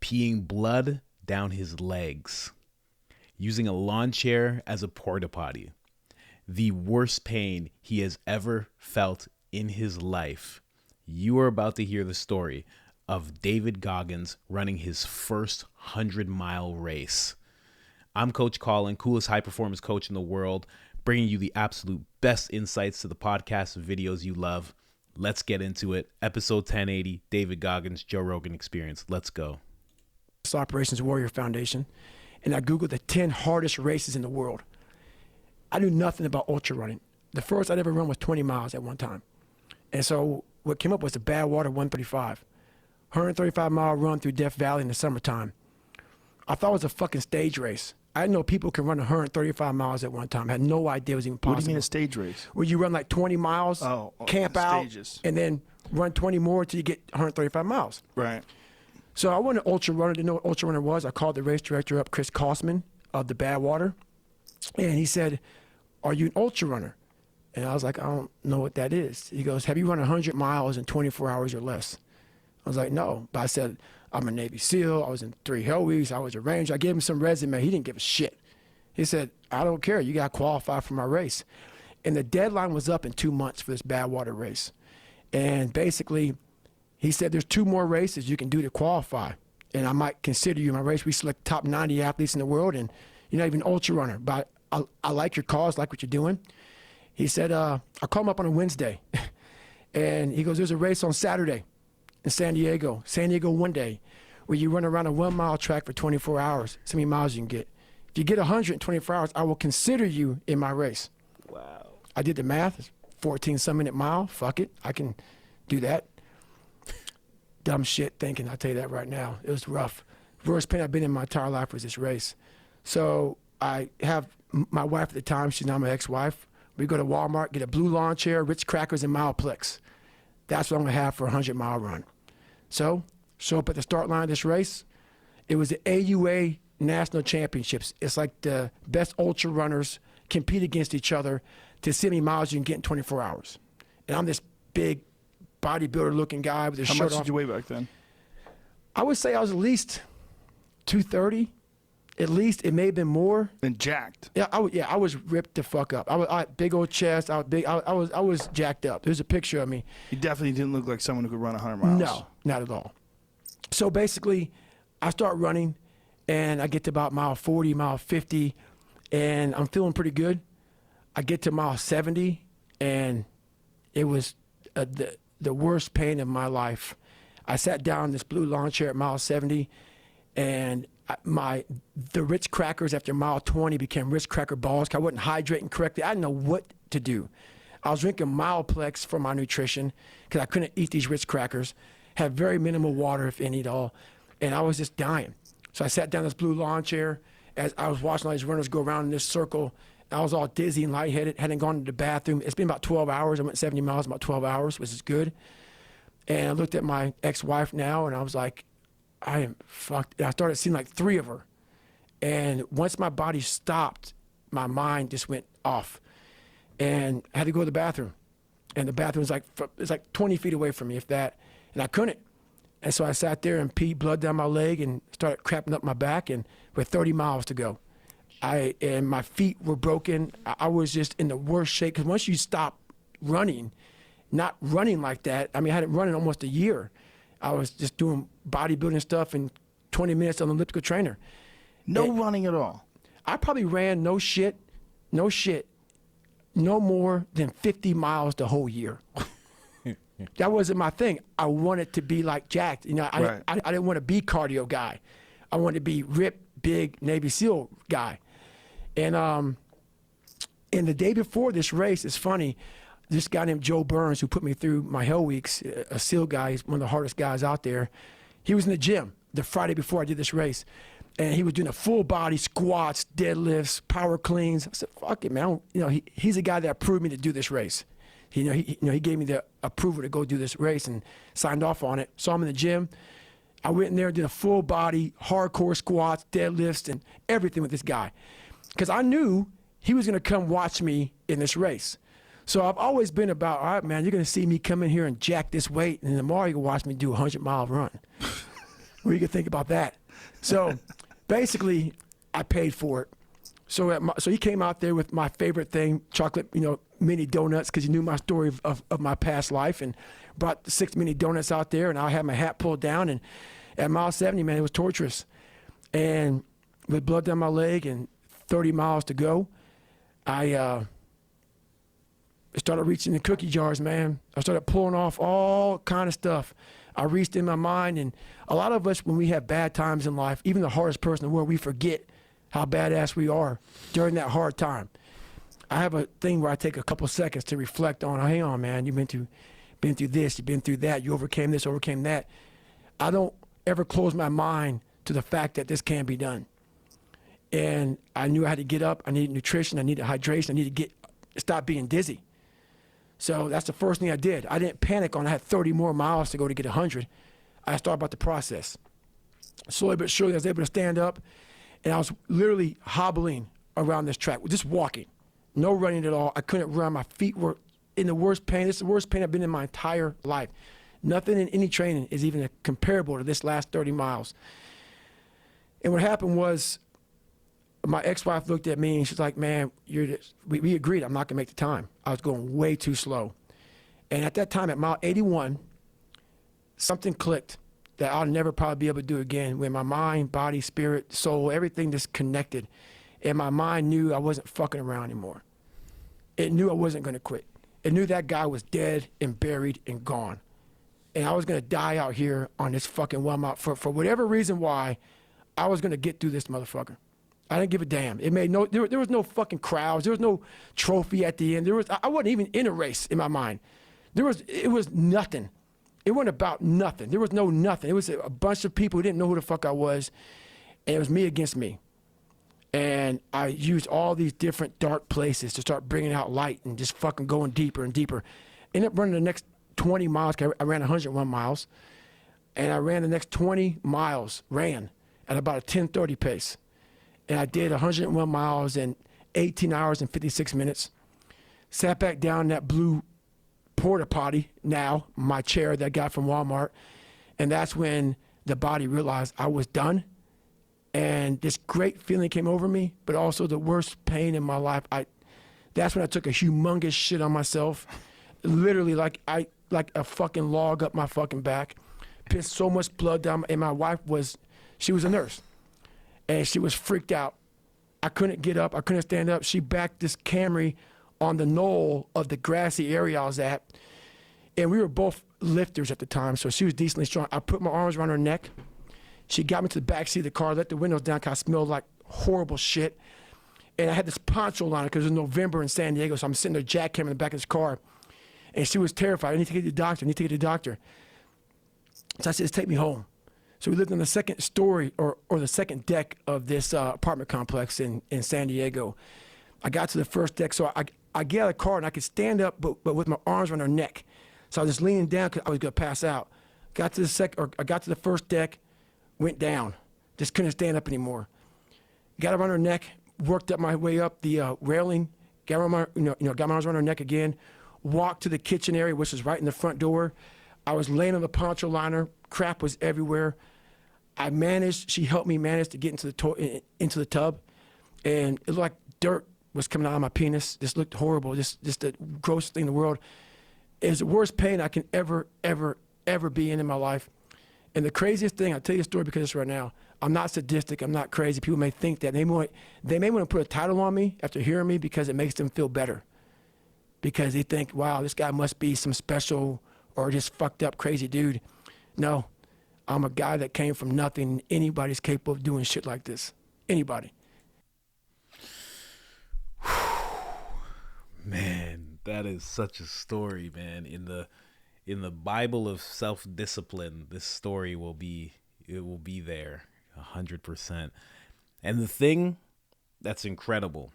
peeing blood down his legs, using a lawn chair as a porta potty, the worst pain he has ever felt in his life. You are about to hear the story of David Goggins running his first 100-mile race. I'm Coach Colin, coolest high-performance coach in the world, bringing you the absolute best insights to the podcasts and videos you love. Let's get into it. Episode 1080, David Goggins, Joe Rogan Experience. Let's go. Operations Warrior Foundation, and I Googled the 10 hardest races in the world. I knew nothing about ultra running. The first I'd ever run was 20 miles at one time. And so what came up was the Badwater 135. 135-mile run through Death Valley in the summertime. I thought it was a fucking stage race. I didn't know people can run 135 miles at one time. I had no idea it was even possible. What do you mean a stage race? Where you run like 20 miles, camp out, and then run 20 more until you get 135 miles. Right. So I wasn't an ultra runner. Didn't know what ultra runner was. I called the race director up, Chris Kosman of the Badwater, and he said, "Are you an ultra runner?" And I was like, "I don't know what that is." He goes, "Have you run 100 miles in 24 hours or less?" I was like, "No." But I said, "I'm a Navy SEAL. I was in 3 Hell Weeks. I was a Ranger." I gave him some resume. He didn't give a shit. He said, "I don't care. You got to qualify for my race." And the deadline was up in 2 months for this Badwater race. And basically, he said, "There's 2 more races you can do to qualify. And I might consider you in my race. We select top 90 athletes in the world, and you're not even an ultra runner. But I like your cause, like what you're doing." He said, "I'll call him up on a Wednesday." And he goes, "There's a race on Saturday in San Diego one day, where you run around a 1-mile track for 24 hours. So many miles you can get. If you get 100 in 24 hours, I will consider you in my race." Wow. I did the math. It's 14-some-minute mile. Fuck it. I can do that. Dumb shit thinking, I'll tell you that right now. It was rough. Worst pain I've been in my entire life was this race. So I have my wife at the time. She's now my ex-wife. We go to Walmart, get a blue lawn chair, Ritz crackers, and Mileplex. That's what I'm going to have for a 100-mile run. So, show up at the start line of this race. It was the AUA National Championships. It's like the best ultra runners compete against each other to see how many miles you can get in 24 hours. And I'm this big bodybuilder-looking guy with his shirt off. How much did you weigh back then? I would say I was at least 230. At least. It may have been more. And jacked. Yeah, I was ripped the fuck up. I big old chest. I was jacked up. There's a picture of me. You definitely didn't look like someone who could run 100 miles. No, not at all. So basically, I start running, and I get to about mile 40, mile 50, and I'm feeling pretty good. I get to mile 70, and it was the worst pain of my life. I sat down in this blue lawn chair at mile 70, and the Ritz crackers after mile 20 became Ritz cracker balls because I wasn't hydrating correctly. I didn't know what to do. I was drinking Mileplex for my nutrition because I couldn't eat these Ritz crackers. Had very minimal water, if any at all, and I was just dying. So I sat down in this blue lawn chair as I was watching all these runners go around in this circle. I was all dizzy and lightheaded, hadn't gone to the bathroom. It's been about 12 hours. I went 70 miles in about 12 hours, which is good. And I looked at my ex-wife now, and I was like, I am fucked. And I started seeing like 3 of her. And once my body stopped, my mind just went off. And I had to go to the bathroom. And the bathroom was like 20 feet away from me, if that. And I couldn't. And so I sat there and peed blood down my leg and started cramping up my back, and with 30 miles to go. And my feet were broken. I was just in the worst shape, because once you stop running, not running like that, I mean, I hadn't run in almost a year. I was just doing bodybuilding stuff and 20 minutes on an elliptical trainer. No running at all. I probably ran no more than 50 miles the whole year. That wasn't my thing. I wanted to be like jacked. You know, I didn't want to be cardio guy. I wanted to be ripped, big Navy SEAL guy. And the day before this race, it's funny, this guy named Joe Burns, who put me through my Hell Weeks, a SEAL guy, he's one of the hardest guys out there. He was in the gym the Friday before I did this race, and he was doing a full body squats, deadlifts, power cleans. I said, "Fuck it, man." He's a guy that approved me to do this race. He gave me the approval to go do this race and signed off on it. So I'm in the gym. I went in there, did a full body, hardcore squats, deadlifts, and everything with this guy, because I knew he was going to come watch me in this race. So I've always been about, all right, man, you're going to see me come in here and jack this weight, and tomorrow you can watch me do a 100-mile run. What do you think about that? So basically, I paid for it. So he came out there with my favorite thing, chocolate, mini donuts, because he knew my story of my past life, and brought the 6 mini donuts out there, and I had my hat pulled down, and at mile 70, man, it was torturous. And with blood down my leg and 30 miles to go, I started reaching the cookie jars, man. I started pulling off all kind of stuff. I reached in my mind, and a lot of us, when we have bad times in life, even the hardest person in the world, we forget how badass we are during that hard time. I have a thing where I take a couple seconds to reflect on, hang on, man, you've been through this, you've been through that, you overcame this, overcame that. I don't ever close my mind to the fact that this can be done. And I knew I had to get up. I needed nutrition. I needed hydration. I needed to stop being dizzy. So that's the first thing I did. I didn't panic on I had 30 more miles to go to get 100. I started about the process. Slowly but surely, I was able to stand up, and I was literally hobbling around this track, just walking, no running at all. I couldn't run. My feet were in the worst pain. This is the worst pain I've been in my entire life. Nothing in any training is even comparable to this last 30 miles. And what happened was, my ex-wife looked at me and she's like, man, we agreed I'm not going to make the time. I was going way too slow. And at that time, at mile 81, something clicked that I'll never probably be able to do again, when my mind, body, spirit, soul, everything just connected. And my mind knew I wasn't fucking around anymore. It knew I wasn't going to quit. It knew that guy was dead and buried and gone. And I was going to die out here on this fucking well for whatever reason why, I was going to get through this motherfucker. I didn't give a damn. It made there was no fucking crowds. There was no trophy at the end. I wasn't even in a race in my mind. It was nothing. It wasn't about nothing. There was no nothing. It was a bunch of people who didn't know who the fuck I was, and it was me against me. And I used all these different dark places to start bringing out light and just fucking going deeper and deeper. Ended up running the next 20 miles. I ran 101 miles, and I ran the next 20 miles, at about a 10:30 pace. And I did 101 miles in 18 hours and 56 minutes. Sat back down in that blue porta potty, now my chair that I got from Walmart. And that's when the body realized I was done. And this great feeling came over me, but also the worst pain in my life. That's when I took a humongous shit on myself. Literally like a fucking log up my fucking back. Pissed so much blood down. And my wife she was a nurse. And she was freaked out. I couldn't get up. I couldn't stand up. She backed this Camry on the knoll of the grassy area I was at. And we were both lifters at the time, so she was decently strong. I put my arms around her neck. She got me to the back seat of the car, let the windows down because I smelled like horrible shit. And I had this poncho on it because it was November in San Diego, so I'm sitting there jackhammering in the back of this car. And she was terrified. I need to get to the doctor. I need to get to the doctor. So I said, just take me home. So we lived on the second story or the second deck of this apartment complex in San Diego. I got to the first deck, so I get out of the car and I could stand up, but with my arms around her neck. So I was just leaning down because I was going to pass out. I got to the first deck, went down, just couldn't stand up anymore. Got around her neck, worked up my way up the railing, got my arms around her neck again, walked to the kitchen area, which was right in the front door. I was laying on the poncho liner, crap was everywhere. She helped me manage to get into the tub, and it looked like dirt was coming out of my penis. This looked horrible, just the grossest thing in the world. It was the worst pain I can ever be in my life. And the craziest thing, I'll tell you a story because it's right now. I'm not sadistic, I'm not crazy. People may think that. They may want to put a title on me after hearing me because it makes them feel better. Because they think, wow, this guy must be some special or just fucked up crazy dude. No. I'm a guy that came from nothing. Anybody's capable of doing shit like this. Anybody. Man, that is such a story, man. In the Bible of self-discipline, this story will be there 100%. And the thing that's incredible,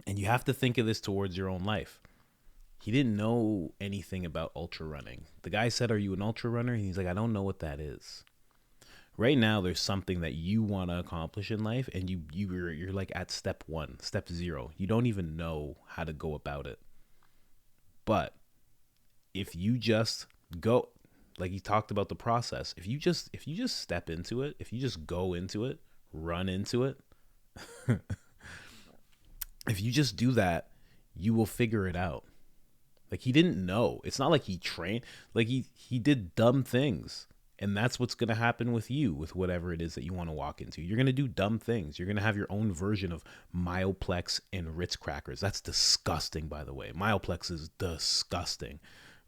and you have to think of this towards your own life. He didn't know anything about ultra running. The guy said, "Are you an ultra runner?" And he's like, "I don't know what that is." Right now, there's something that you want to accomplish in life, and you're like at step 1, step 0. You don't even know how to go about it. But if you just go, Like he talked about the process. If you just step into it, if you just go into it, run into it, if you just do that, you will figure it out. Like he didn't know. It's not like he trained. Like he did dumb things. And that's what's going to happen with you, with whatever it is that you want to walk into. You're going to do dumb things. You're going to have your own version of Mileplex and Ritz crackers. That's disgusting, by the way. Mileplex is disgusting.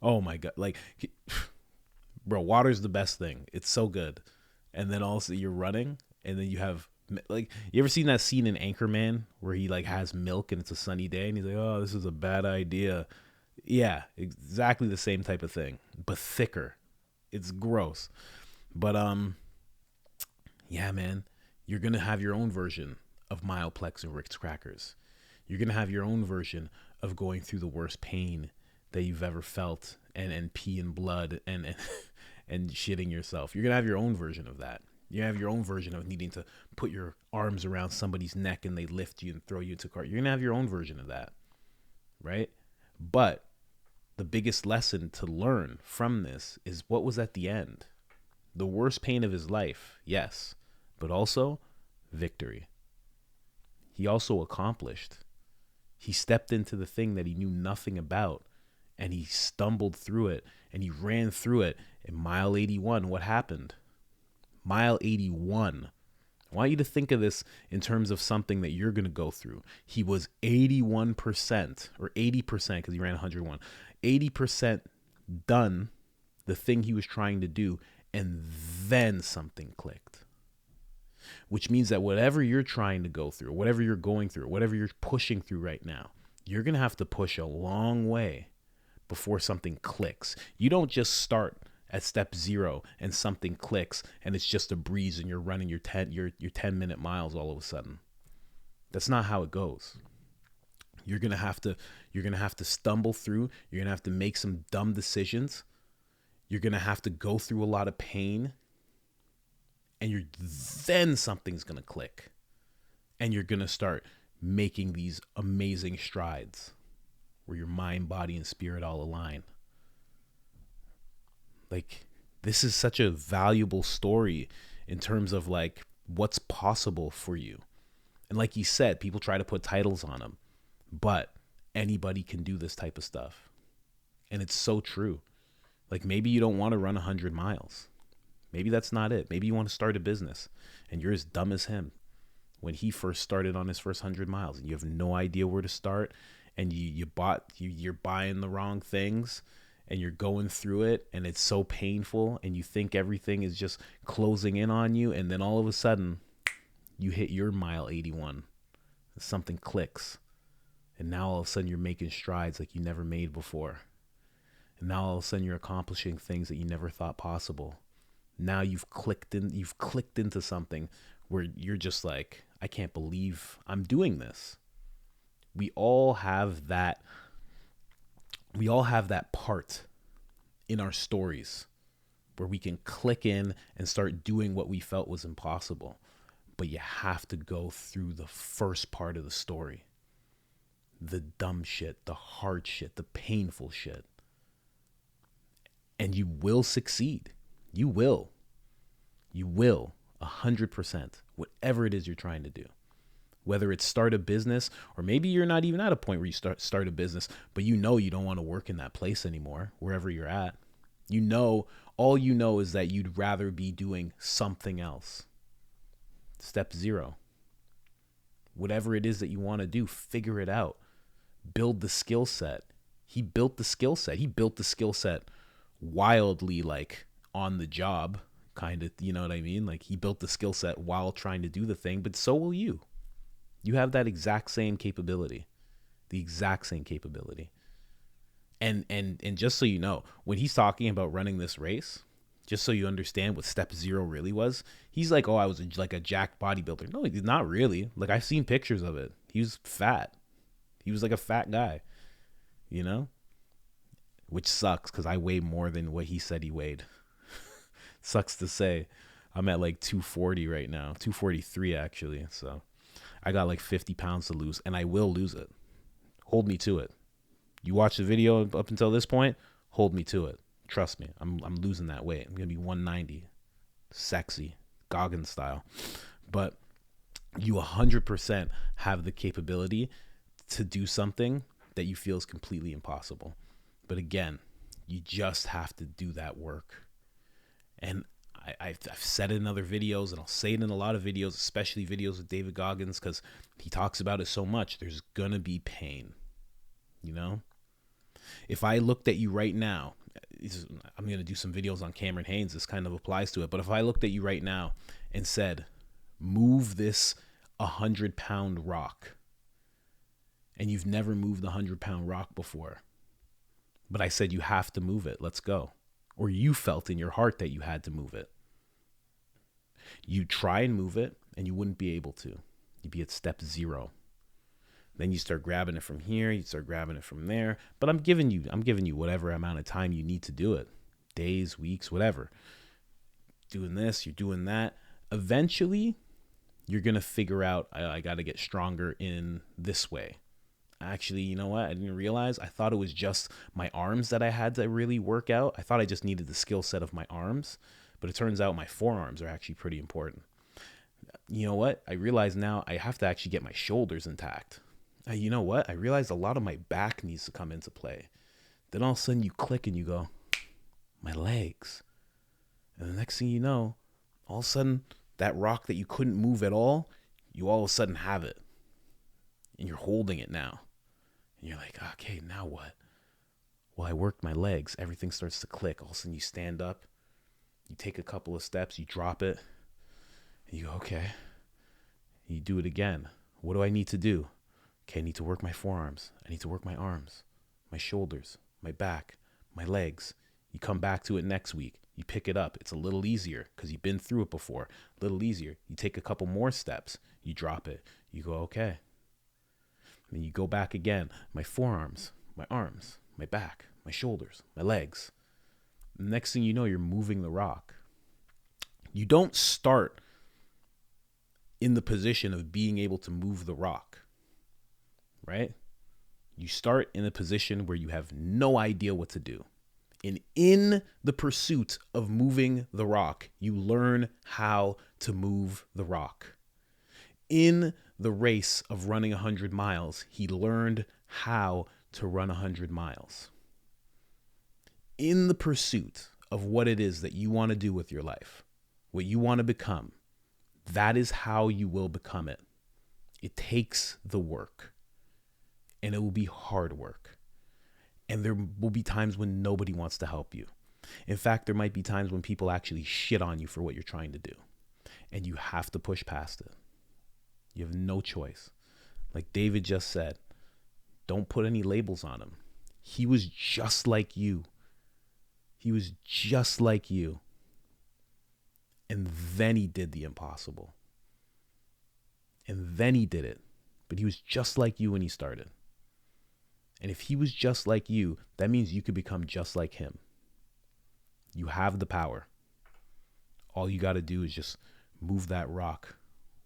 Oh my God. Like, bro, water's the best thing. It's so good. And then also you're running, and then you have, like, you ever seen that scene in Anchorman where he like has milk and it's a sunny day and he's like, oh, this is a bad idea. Yeah, exactly the same type of thing, but thicker. It's gross. But yeah, man, you're going to have your own version of Mileplex and Ritz crackers. You're going to have your own version of going through the worst pain that you've ever felt, and pee and blood and and shitting yourself. You're going to have your own version of that. You have your own version of needing to put your arms around somebody's neck and they lift you and throw you into a car. You're going to have your own version of that, right? But the biggest lesson to learn from this is what was at the end. The worst pain of his life, yes, but also victory. He also accomplished. He stepped into the thing that he knew nothing about, and he stumbled through it, and he ran through it. In mile 81, what happened? Mile 81. I want you to think of this in terms of something that you're going to go through. He was 81% or 80% because he ran 101. 80% done the thing he was trying to do, and then something clicked. Which means that whatever you're trying to go through, whatever you're going through, whatever you're pushing through right now, you're going to have to push a long way before something clicks. You don't just start at step 0 and something clicks and it's just a breeze and you're running your 10-minute miles all of a sudden. That's not how it goes. You're going to have to stumble through. You're going to have to make some dumb decisions. You're going to have to go through a lot of pain. And then something's going to click. And you're going to start making these amazing strides where your mind, body, and spirit all align. Like, this is such a valuable story in terms of like what's possible for you. And like you said, people try to put titles on them. But anybody can do this type of stuff. And it's so true. Like maybe you don't want to run 100 miles. Maybe that's not it. Maybe you want to start a business and you're as dumb as him when he first started on his first 100 miles and you have no idea where to start, and you're buying the wrong things and you're going through it and it's so painful and you think everything is just closing in on you, and then all of a sudden you hit your mile 81. Something clicks. And now all of a sudden you're making strides like you never made before. And now all of a sudden you're accomplishing things that you never thought possible. Now you've clicked into something where you're just like, I can't believe I'm doing this. We all have that part in our stories where we can click in and start doing what we felt was impossible. But you have to go through the first part of the story. The dumb shit, the hard shit, the painful shit. And you will succeed. You will. You will, 100%, whatever it is you're trying to do. Whether it's start a business, or maybe you're not even at a point where you start a business, but you know you don't want to work in that place anymore, wherever you're at. You know, all you know is that you'd rather be doing something else. Step 0. Whatever it is that you want to do, figure it out. Build the skill set. He built the skill set. He built the skill set wildly, like on the job, kind of, you know what I mean? Like he built the skill set while trying to do the thing, but so will you. You have that exact same capability. The exact same capability. And just so you know, when he's talking about running this race, just so you understand what step 0 really was, he's like, oh, I was like a jacked bodybuilder. No, he's not really. Like I've seen pictures of it. He was fat. He was like a fat guy, you know, which sucks because I weigh more than what he said he weighed. Sucks to say. I'm at like 240 right now, 243 actually. So I got like 50 pounds to lose, and I will lose it. Hold me to it. You watch the video up until this point, hold me to it. Trust me, I'm losing that weight. I'm going to be 190. Sexy, Goggins style. But you 100% have the capability to do something that you feel is completely impossible. But again, you just have to do that work. And I've said it in other videos, and I'll say it in a lot of videos, especially videos with David Goggins, because he talks about it so much. There's going to be pain, you know? If I looked at you right now, I'm going to do some videos on Cameron Haynes. This kind of applies to it. But if I looked at you right now and said, move this 100-pound rock, and you've never moved a 100-pound rock before, but I said you have to move it, let's go. Or you felt in your heart that you had to move it. You try and move it, and you wouldn't be able to. You'd be at step 0. Then you start grabbing it from here, you start grabbing it from there. But I'm giving you whatever amount of time you need to do it. Days, weeks, whatever. Doing this, you're doing that. Eventually, you're going to figure out, I got to get stronger in this way. Actually, you know what? I didn't realize. I thought it was just my arms that I had to really work out. I thought I just needed the skill set of my arms, but it turns out my forearms are actually pretty important. You know what? I realize now I have to actually get my shoulders intact. You know what? I realized a lot of my back needs to come into play. Then all of a sudden you click and you go, my legs. And the next thing you know, all of a sudden that rock that you couldn't move at all, you all of a sudden have it. And you're holding it now. And you're like, okay, now what? Well, I worked my legs. Everything starts to click. All of a sudden you stand up. You take a couple of steps. You drop it. And you go, okay. And you do it again. What do I need to do? Okay, I need to work my forearms. I need to work my arms, my shoulders, my back, my legs. You come back to it next week. You pick it up. It's a little easier because you've been through it before. A little easier. You take a couple more steps. You drop it. You go, okay. Then you go back again. My forearms, my arms, my back, my shoulders, my legs. The next thing you know, you're moving the rock. You don't start in the position of being able to move the rock, right? You start in a position where you have no idea what to do. And in the pursuit of moving the rock, you learn how to move the rock. In the race of running 100 miles, he learned how to run 100 miles. In the pursuit of what it is that you want to do with your life, what you want to become, that is how you will become it. It takes the work, and it will be hard work. And there will be times when nobody wants to help you. In fact, there might be times when people actually shit on you for what you're trying to do, and you have to push past it. You have no choice. Like David just said, don't put any labels on him. He was just like you. He was just like you. And then he did the impossible. And then he did it. But he was just like you when he started. And if he was just like you, that means you could become just like him. You have the power. All you got to do is just move that rock,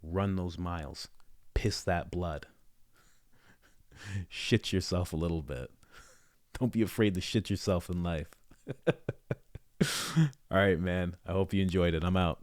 run those miles, piss that blood, shit yourself a little bit. Don't be afraid to shit yourself in life. All right, man. I hope you enjoyed it. I'm out.